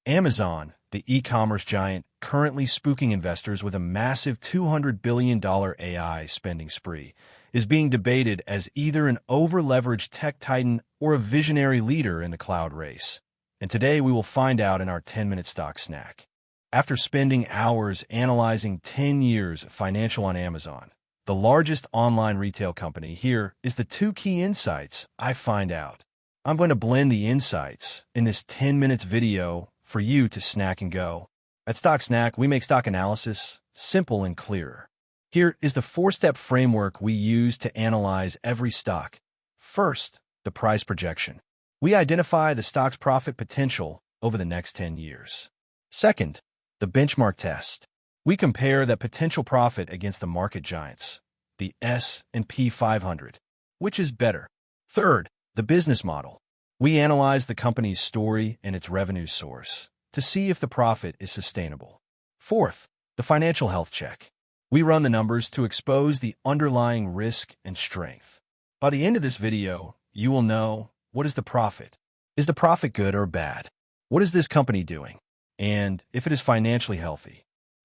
Amazon, the e-commerce giant, currently spooking investors with a massive $200 billion AI spending spree, is being debated as either an over-leveraged tech titan or a visionary leader in the cloud race. And today we will find out in our 10-minute stock snack. After spending hours analyzing 10 years of financial on Amazon, the largest online retail company, here is the 2 key insights I find out. I'm going to blend the insights in this 10 minutes video for you to snack and go. At Stock Snack, we make stock analysis simple and clear. Here is the 4-step framework we use to analyze every stock. First, the price projection. We identify the stock's profit potential over the next 10 years. Second, the benchmark test. We compare that potential profit against the market giants, the S&P 500. Which is better? Third, the business model. We analyze the company's story and its revenue source to see if the profit is sustainable. Fourth, the financial health check. We run the numbers to expose the underlying risk and strength. By the end of this video, you will know, what is the profit? Is the profit good or bad? What is this company doing? And if it is financially healthy.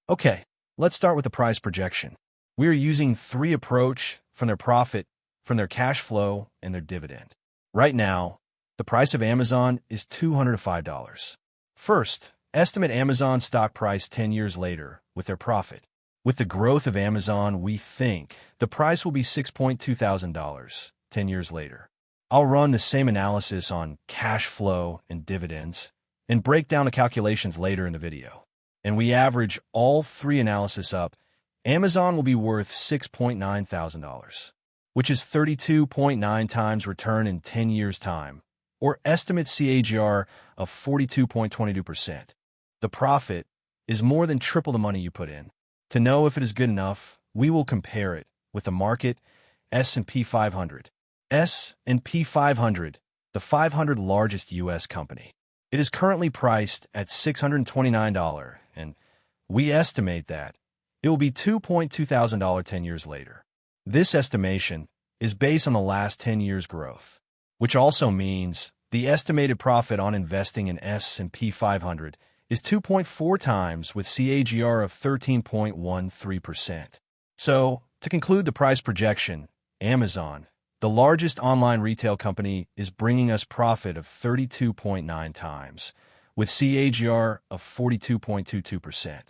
Okay, let's start with the price projection. We are using 3 approaches from their profit, from their cash flow, and their dividend. Right now, the price of Amazon is $205. First, estimate Amazon stock price 10 years later with their profit. With the growth of Amazon, we think the price will be $6,200 10 years later. I'll run the same analysis on cash flow and dividends and break down the calculations later in the video. And we average all 3 analyses up, Amazon will be worth $6,900, which is 32.9 times return in 10 years' time, or estimate CAGR of 42.22%. The profit is more than triple the money you put in. To know if it is good enough, we will compare it with the market S&P 500. S&P 500, the 500 largest U.S. company. It is currently priced at $629, and we estimate that it will be $2,200 10 years later. This estimation is based on the last 10 years' growth, which also means the estimated profit on investing in S&P 500 is 2.4 times with CAGR of 13.13%. So, to conclude the price projection, Amazon, the largest online retail company, is bringing us profit of 32.9 times, with CAGR of 42.22%.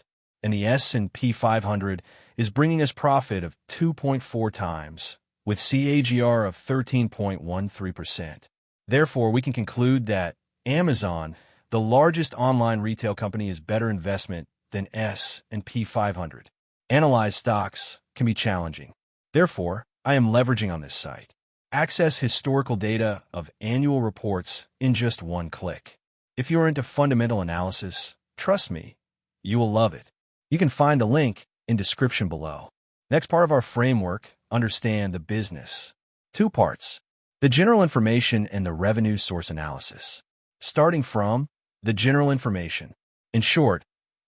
And the S&P 500 is bringing us profit of 2.4 times, with CAGR of 13.13%. Therefore, we can conclude that Amazon, the largest online retail company, is better investment than S&P 500. Analyze stocks can be challenging. Therefore, I am leveraging on this site. Access historical data of annual reports in just 1 click. If you are into fundamental analysis, trust me, you will love it. You can find the link in description below. Next part of our framework, understand the business. 2 parts, the general information and the revenue source analysis. Starting from the general information. In short,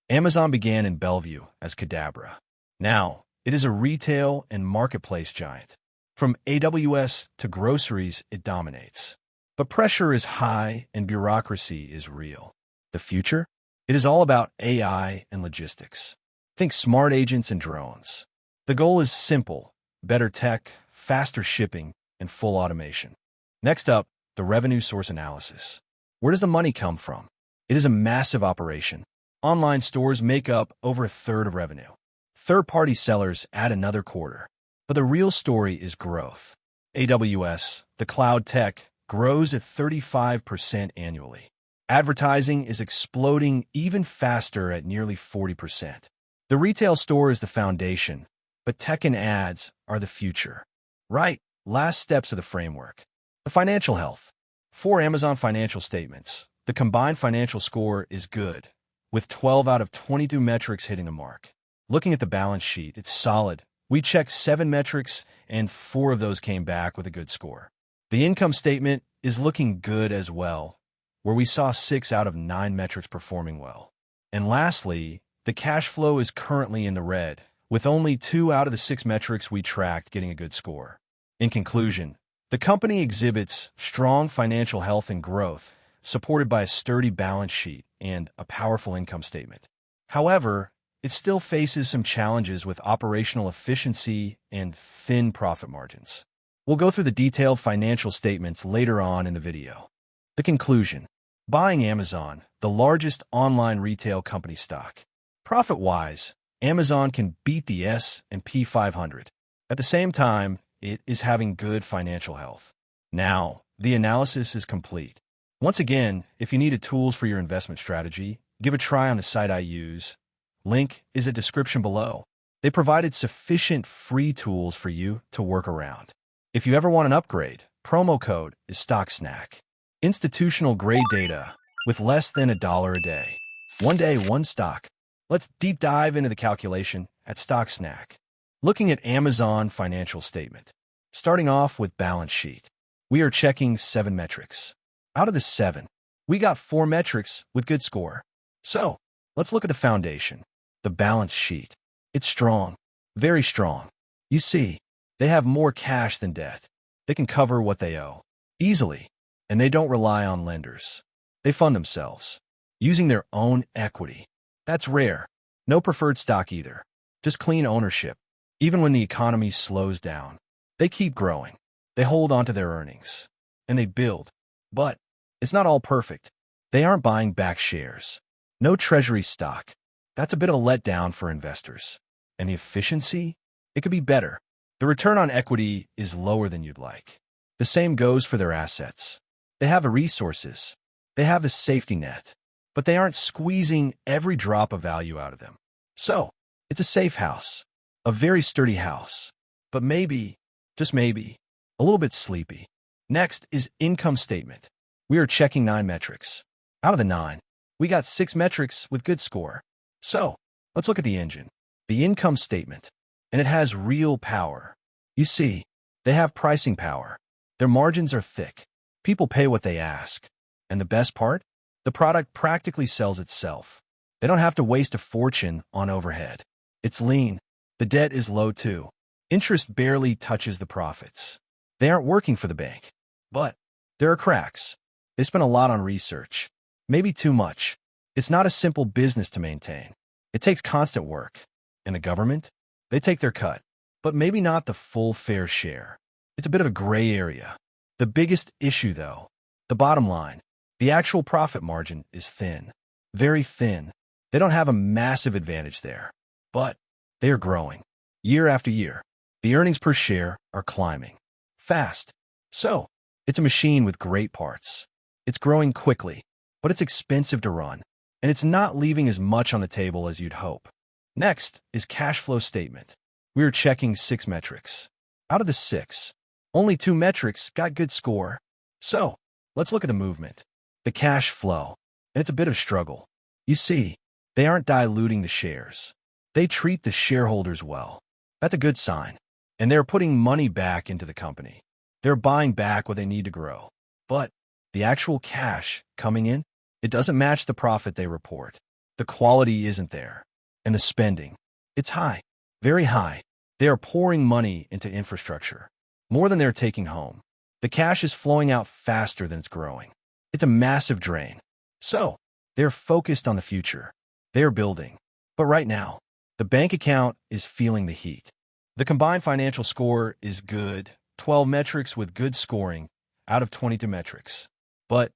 Amazon began in Bellevue as Cadabra. Now, it is a retail and marketplace giant. From AWS to groceries, it dominates. But pressure is high and bureaucracy is real. The future? It is all about AI and logistics. Think smart agents and drones. The goal is simple: better tech, faster shipping, and full automation. Next up, the revenue source analysis. Where does the money come from? It is a massive operation. Online stores make up over a third of revenue. Third-party sellers add another quarter. But the real story is growth. AWS, the cloud tech, grows at 35% annually. Advertising is exploding even faster at nearly 40%. The retail store is the foundation, but tech and ads are the future. Right, last steps of the framework. The financial health. For Amazon financial statements, the combined financial score is good, with 12 out of 22 metrics hitting the mark. Looking at the balance sheet, it's solid. We checked 7 metrics, and 4 of those came back with a good score. The income statement is looking good as well, where we saw 6 out of 9 metrics performing well. And lastly, the cash flow is currently in the red, with only 2 out of the 6 metrics we tracked getting a good score. In conclusion, the company exhibits strong financial health and growth, supported by a sturdy balance sheet and a powerful income statement. However, it still faces some challenges with operational efficiency and thin profit margins. We'll go through the detailed financial statements later on in the video. The conclusion: buying Amazon, the largest online retail company stock. Profit-wise, Amazon can beat the S&P 500. At the same time, it is having good financial health. Now, the analysis is complete. Once again, if you needed tools for your investment strategy, give a try on the site I use. Link is in the description below. They provided sufficient free tools for you to work around. If you ever want an upgrade, promo code is StockSnack. Institutional grade data with less than $1 a day. One day, one stock. Let's deep dive into the calculation at StockSnack. Looking at Amazon financial statement. Starting off with balance sheet. We are checking 7 metrics. Out of the 7, we got 4 metrics with good score. So, let's look at the foundation. The balance sheet. It's strong. Very strong. You see, they have more cash than debt. They can cover what they owe easily, and they don't rely on lenders. They fund themselves, using their own equity. That's rare. No preferred stock either. Just clean ownership. Even when the economy slows down, they keep growing. They hold on to their earnings, and they build. But it's not all perfect. They aren't buying back shares. No treasury stock. That's a bit of a letdown for investors. And the efficiency? It could be better. The return on equity is lower than you'd like. The same goes for their assets. They have the resources. They have the safety net. But they aren't squeezing every drop of value out of them. So, it's a safe house. A very sturdy house. But maybe, just maybe, a little bit sleepy. Next is income statement. We are checking 9 metrics. Out of the 9, we got 6 metrics with good score. So, let's look at the engine. The income statement. And it has real power. You see, they have pricing power. Their margins are thick. People pay what they ask. And the best part? The product practically sells itself. They don't have to waste a fortune on overhead. It's lean. The debt is low too. Interest barely touches the profits. They aren't working for the bank. But there are cracks. They spend a lot on research. Maybe too much. It's not a simple business to maintain. It takes constant work. And the government? They take their cut. But maybe not the full fair share. It's a bit of a gray area. The biggest issue, though, the bottom line, the actual profit margin is thin. Very thin. They don't have a massive advantage there. But they are growing. Year after year. The earnings per share are climbing. Fast. So, it's a machine with great parts. It's growing quickly, but it's expensive to run. And it's not leaving as much on the table as you'd hope. Next is cash flow statement. We are checking 6 metrics. Out of the 6, only 2 metrics got good score. So, let's look at the movement. The cash flow. And it's a bit of struggle. You see, they aren't diluting the shares. They treat the shareholders well. That's a good sign. And they're putting money back into the company. They're buying back what they need to grow. But the actual cash coming in, it doesn't match the profit they report. The quality isn't there. And the spending, it's high, very high. They are pouring money into infrastructure, more than they're taking home. The cash is flowing out faster than it's growing. It's a massive drain. So, they're focused on the future. They are building. But right now, the bank account is feeling the heat. The combined financial score is good, 12 metrics with good scoring out of 22 metrics. But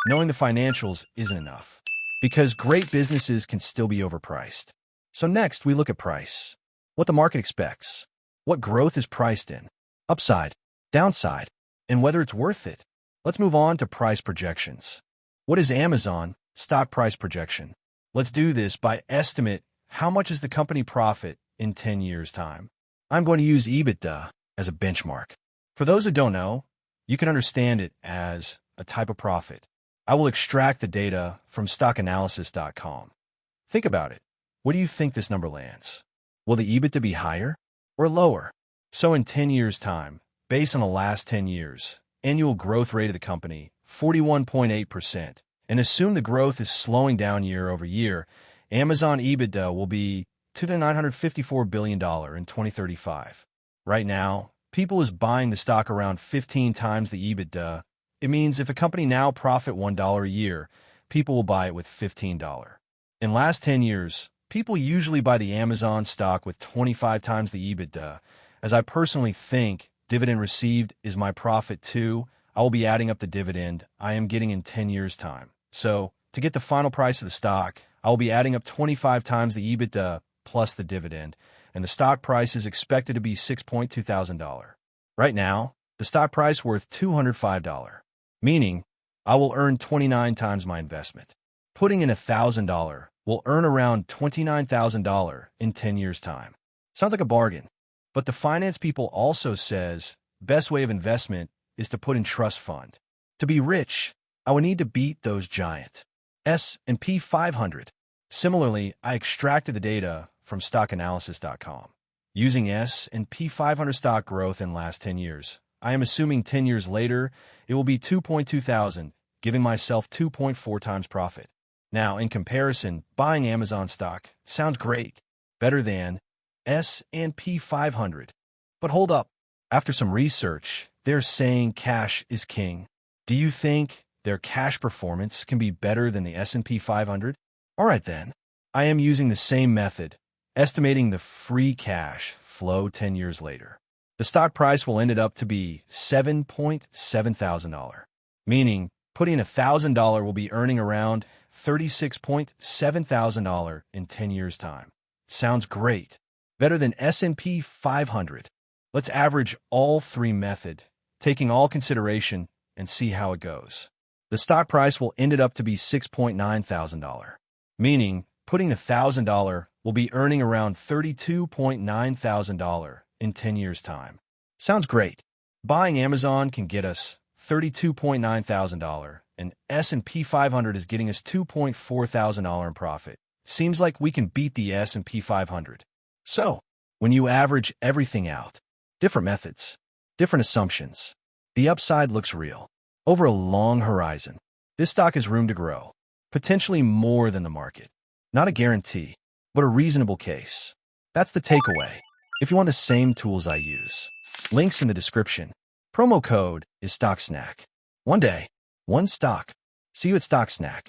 knowing the financials isn't enough, because great businesses can still be overpriced. So next, we look at price. What the market expects. What growth is priced in. Upside, downside, and whether it's worth it. Let's move on to price projections. What is Amazon stock price projection? Let's do this by estimate how much is the company profit in 10 years' time. I'm going to use EBITDA as a benchmark. For those who don't know, you can understand it as a type of profit. I will extract the data from stockanalysis.com. Think about it. What do you think this number lands? Will the EBITDA be higher or lower? So in 10 years' time, based on the last 10 years, annual growth rate of the company, 41.8%, and assume the growth is slowing down year over year, Amazon EBITDA will be $954 billion in 2035. Right now, people is buying the stock around 15 times the EBITDA. It means if a company now profit $1 a year, people will buy it with $15. In last 10 years, people usually buy the Amazon stock with 25 times the EBITDA. As I personally think dividend received is my profit too, I will be adding up the dividend I am getting in 10 years' time. So, to get the final price of the stock, I will be adding up 25 times the EBITDA plus the dividend, and the stock price is expected to be $6.2 thousand. Right now, the stock price worth $205, meaning I will earn 29 times my investment. Putting in $1,000 will earn around $29,000 in 10 years' time. Sounds like a bargain. But the finance people also says best way of investment is to put in trust fund. To be rich, I would need to beat those giant S&P 500. Similarly, I extracted the data from stockanalysis.com. Using S&P 500 stock growth in last 10 years, I am assuming 10 years later, it will be 2.2 thousand, giving myself 2.4 times profit. Now, in comparison, buying Amazon stock sounds great, better than S&P 500. But hold up. After some research, they're saying cash is king. Do you think their cash performance can be better than the S&P 500? All right then. I am using the same method, estimating the free cash flow 10 years later. The stock price will end up to be $7.7 thousand, meaning putting $1,000 will be earning around $36.7 thousand in 10 years' time. Sounds great. Better than S&P 500. Let's average all three methods, taking all consideration, and see how it goes. The stock price will end up to be $6.9 thousand, meaning putting $1,000 will be earning around $32.9 thousand in 10 years' time. Sounds great. Buying Amazon can get us $32.9 thousand, and S&P 500 is getting us $2.4 thousand in profit. Seems like we can beat the S&P 500. So, when you average everything out, different methods, different assumptions, the upside looks real. Over a long horizon, this stock has room to grow, potentially more than the market. Not a guarantee, but a reasonable case. That's the takeaway. If you want the same tools I use, links in the description. Promo code is StockSnack. One day, one stock. See you at StockSnack.